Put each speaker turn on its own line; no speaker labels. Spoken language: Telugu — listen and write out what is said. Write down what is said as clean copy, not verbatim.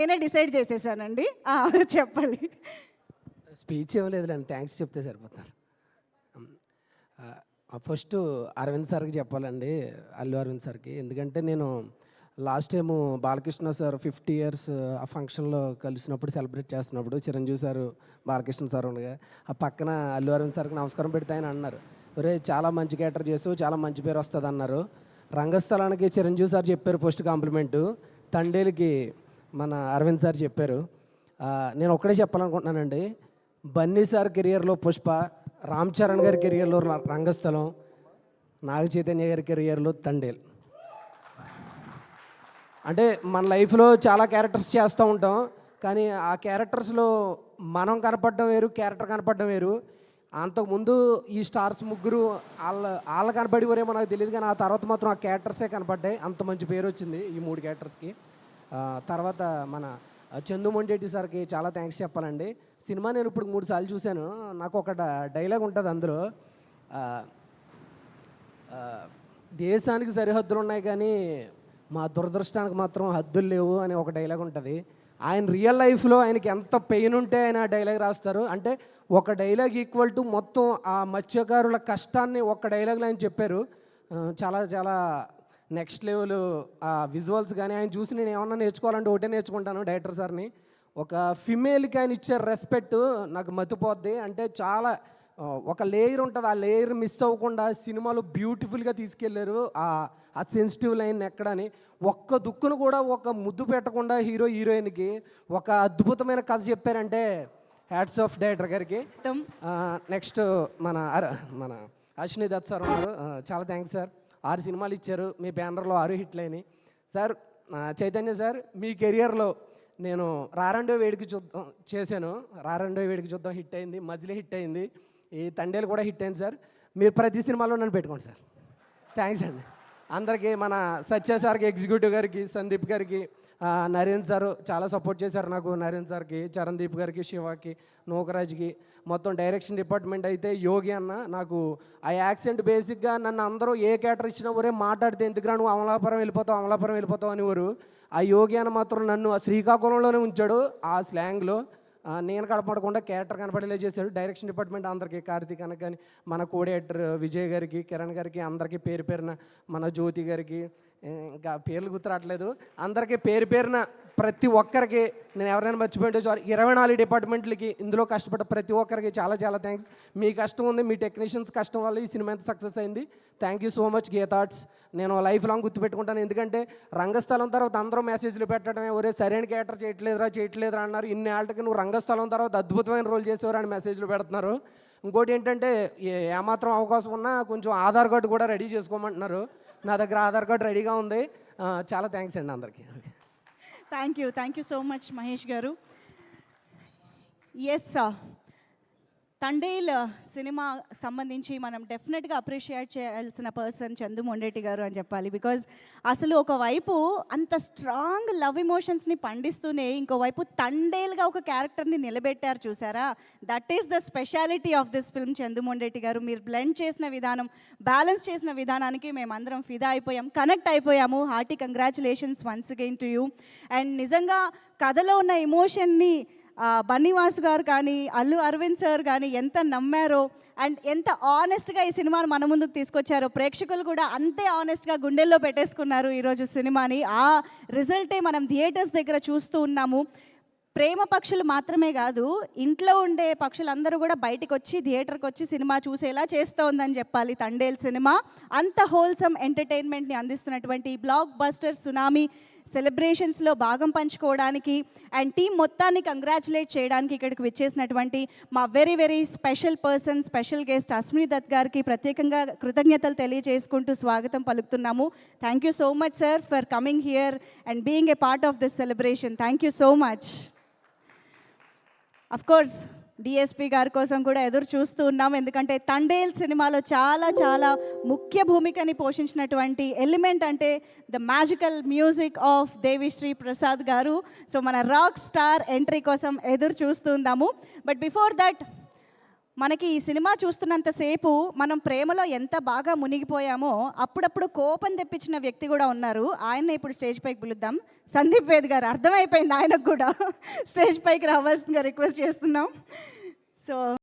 నేనే డిసైడ్ చేసేసానండి. చెప్పాలి.
స్పీచ్ ఇవ్వలేదులేండి, థ్యాంక్స్ చెప్తే సరిపోతారు. ఫస్ట్ అరవింద్ సార్కి చెప్పాలండి, అల్లు అరవింద్ సార్కి. ఎందుకంటే నేను last time Balakrishna sir 50 years ఆ ఫంక్షన్లో కలిసినప్పుడు సెలబ్రేట్ చేస్తున్నప్పుడు చిరంజీవి సారు బాలకృష్ణ సార్ ఉండగా ఆ పక్కన అల్లు అరవింద్ సార్కి నమస్కారం పెడితే ఆయన అన్నారు, ఒరే చాలా మంచి క్యారెక్టర్ చేసావు, చాలా మంచి పేరు వస్తుంది అన్నారు. రంగస్థలానికి చిరంజీవి సార్ చెప్పారు ఫస్ట్ కాంప్లిమెంటు, తండేలికి మన అరవింద్ సార్ చెప్పారు. నేను ఒక్కడే చెప్పాలనుకుంటున్నానండి, బన్నీ సార్ కెరియర్లో పుష్ప, రామ్ చరణ్ గారి కెరియర్లో రంగస్థలం, నాగ చైతన్య గారి కెరియర్లో తండేల్. అంటే మన లైఫ్లో చాలా క్యారెక్టర్స్ చేస్తూ ఉంటాం, కానీ ఆ క్యారెక్టర్స్లో మనం కనపడడం వేరు, క్యారెక్టర్ కనపడడం వేరు. అంతకుముందు ఈ స్టార్స్ ముగ్గురు వాళ్ళు కనపడేవారేమో నాకు తెలియదు, కానీ ఆ తర్వాత మాత్రం ఆ క్యారెక్టర్సే కనపడ్డాయి. అంత మంచి పేరు వచ్చింది ఈ 3 క్యారెక్టర్స్కి. తర్వాత మన చందు మొండేటి సార్కి చాలా థ్యాంక్స్ చెప్పాలండి. సినిమా నేను ఇప్పుడు 3 సార్లు చూశాను. నాకు ఒక డైలాగ్ ఉంటుంది అందులో, దేశానికి సరిహద్దులు ఉన్నాయి కానీ మా దురదృష్టానికి మాత్రం హద్దులు లేవు అని ఒక డైలాగ్ ఉంటుంది. ఆయన రియల్ లైఫ్లో ఆయనకి ఎంత పెయిన్ ఉంటే ఆయన ఆ డైలాగ్ రాస్తారు. అంటే ఒక డైలాగ్ ఈక్వల్ టు మొత్తం ఆ మత్స్యకారుల కష్టాన్ని ఒక డైలాగ్లో ఆయన చెప్పారు. చాలా చాలా నెక్స్ట్ లెవెల్ ఆ విజువల్స్ కానీ ఆయన చూసి నేను ఏమన్నా నేర్చుకోవాలంటే ఒకటే నేర్చుకుంటాను డైరెక్టర్ సార్ని. ఒక ఫిమేల్కి ఆయన ఇచ్చే రెస్పెక్ట్ నాకు మతిపోద్ది. అంటే చాలా ఒక లేయర్ ఉంటుంది, ఆ లేయర్ మిస్ అవ్వకుండా సినిమాలో బ్యూటిఫుల్గా తీసుకెళ్లారు. ఆ సెన్సిటివ్ లైన్ ఎక్కడని ఒక్క దుక్కును కూడా ఒక ముద్దు పెట్టకుండా హీరో హీరోయిన్కి ఒక అద్భుతమైన కథ చెప్పారంటే హ్యాట్స్ ఆఫ్ డైరెక్టర్ గారికి. నెక్స్ట్ మన అశ్విని దత్ సార్ ఉన్నారు, చాలా థ్యాంక్స్ సార్. 6 సినిమాలు ఇచ్చారు, మీ బ్యానర్లో 6 హిట్లు అయినాయి సార్. చైతన్య సార్, మీ కెరియర్లో నేను రారండో వేడికి చూద్దాం చేశాను, రారండో వేడికి చూద్దాం హిట్ అయింది, మజిలీ హిట్ అయింది, ఈ తండేలు కూడా హిట్ అయింది సార్. మీరు ప్రతి సినిమాలో నన్ను పెట్టుకోండి సార్. థ్యాంక్స్ అండి అందరికీ. మన సత్య సార్కి, ఎగ్జిక్యూటివ్ గారికి, సందీప్ గారికి, నరేంద్ర సార్ చాలా సపోర్ట్ చేశారు నాకు. నరేంద్ర సార్కి, చరణ్దీప్ గారికి, శివాకి, నూకరాజ్కి, మొత్తం డైరెక్షన్ డిపార్ట్మెంట్ అయితే యోగి అన్న నాకు ఆ యాక్సెంట్ బేసిక్గా నన్ను అందరూ ఏ క్యారెక్టర్ ఇచ్చినా ఒరే మాట్లాడితే ఎందుకురా నువ్వు అమలాపురం వెళ్ళిపోతావు అనేవారు. ఆ యోగి అన్న మాత్రం నన్ను ఆ శ్రీకాకుళంలోనే ఉంచాడు, ఆ స్లాంగ్లో నేను కనపడకుండా క్యారెక్టర్ కనపడేలా చేశాడు. డైరెక్షన్ డిపార్ట్మెంట్ అందరికీ, కార్తీక్ అన్న కానీ, మన కోడేటర్ విజయ్ గారికి, కిరణ్ గారికి, అందరికీ పేరు పేరున, మన జ్యోతి గారికి, ఇంకా పేర్లు గుర్తురావట్లేదు, అందరికీ పేరు పేరున ప్రతి ఒక్కరికి నేను ఎవరైనా మర్చిపోయింటే 24 డిపార్ట్మెంట్లకి ఇందులో కష్టపడ్డ ప్రతి ఒక్కరికి చాలా చాలా థ్యాంక్స్. మీ కష్టం ఉంది, మీ టెక్నీషియన్స్ కష్టం వల్ల ఈ సినిమా ఎంత సక్సెస్ అయింది. Thank you so much Geetha Arts. నేను లైఫ్ లాంగ్ గుర్తుపెట్టుకుంటాను. ఎందుకంటే రంగస్థలం తర్వాత అందరూ మెసేజ్లు పెట్టడమే, ఒరే సరైన క్యారెక్టర్ చేయట్లేదురా అన్నారు. ఇన్ని ఏళ్ళకి నువ్వు రంగస్థలం తర్వాత అద్భుతమైన రోల్ చేసేవారు అని మెసేజ్లు పెడుతున్నారు. ఇంకోటి ఏంటంటే ఏమాత్రం అవకాశం ఉన్నా కొంచెం ఆధార్ కార్డు కూడా రెడీ చేసుకోమంటున్నారు. నా దగ్గర ఆధార్ కార్డు రెడీగా ఉంది. చాలా థ్యాంక్స్ అండి అందరికీ.
Thank you so much Mahesh గారు. ఎస్ తండేల్ సినిమా సంబంధించి మనం డెఫినెట్గా అప్రిషియేట్ చేయాల్సిన పర్సన్ చందు మొండేటి గారు అని చెప్పాలి. బికాజ్ అసలు ఒకవైపు అంత స్ట్రాంగ్ లవ్ ఎమోషన్స్ని పండిస్తూనే ఇంకోవైపు తండేల్గా ఒక క్యారెక్టర్ని నిలబెట్టారు చూసారా. That is the speciality of this film. Chandu Mondeti గారు మీరు బ్లెండ్ చేసిన విధానం, బ్యాలెన్స్ చేసిన విధానానికి మేమందరం ఫిదా అయిపోయాం, కనెక్ట్ అయిపోయాము. Hearty congratulations once again to you. And నిజంగా కథలో ఉన్న ఎమోషన్ని బన్నీవాసు గారు కానీ, అల్లు అరవింద్ సార్ కానీ ఎంత నమ్మారో అండ్ ఎంత ఆనెస్ట్గా ఈ సినిమాను మన ముందుకు తీసుకొచ్చారో, ప్రేక్షకులు కూడా అంతే ఆనెస్ట్గా గుండెల్లో పెట్టేసుకున్నారు ఈరోజు సినిమాని. ఆ రిజల్టే మనం థియేటర్స్ దగ్గర చూస్తూ ఉన్నాము. ప్రేమ పక్షులు మాత్రమే కాదు, ఇంట్లో ఉండే పక్షులందరూ కూడా బయటికి వచ్చి థియేటర్కి వచ్చి సినిమా చూసేలా చేస్తోందని చెప్పాలి తండేల్ సినిమా. అంత హోల్సమ్ ఎంటర్టైన్మెంట్ని అందిస్తున్నటువంటి బ్లాక్ బస్టర్ సునామీ సెలబ్రేషన్స్లో భాగం పంచుకోవడానికి అండ్ టీం మొత్తాన్ని కంగ్రాచులేట్ చేయడానికి ఇక్కడికి విచ్చేసినటువంటి మా very very special person, special guest Ashwini Dutt గారికి ప్రత్యేకంగా కృతజ్ఞతలు తెలియజేసుకుంటూ స్వాగతం పలుకుతున్నాము. Thank you so much sir for coming here and being a part of this celebration. Thank you so much. Of course DSP గారి కోసం కూడా ఎదురు చూస్తూ ఉన్నాం. ఎందుకంటే తండేల్ సినిమాలో చాలా చాలా ముఖ్య భూమికని పోషించినటువంటి ఎలిమెంట్ అంటే the magical music of Devi Sri Prasad గారు. సో మన రాక్ స్టార్ ఎంట్రీ కోసం ఎదురు చూస్తూ ఉందాము. బట్ బిఫోర్ దట్ మనకి ఈ సినిమా చూస్తున్నంతసేపు మనం ప్రేమలో ఎంత బాగా మునిగిపోయామో అప్పుడప్పుడు కోపం తెప్పించిన వ్యక్తి కూడా ఉన్నారు. ఆయన్ని ఇప్పుడు స్టేజ్ పైకి పిలుద్దాం. సందీప్ వేద్ గారు, అర్థమైపోయింది ఆయనకు కూడా. స్టేజ్ పైకి రావాల్సిందిగా రిక్వెస్ట్ చేస్తున్నాం. సో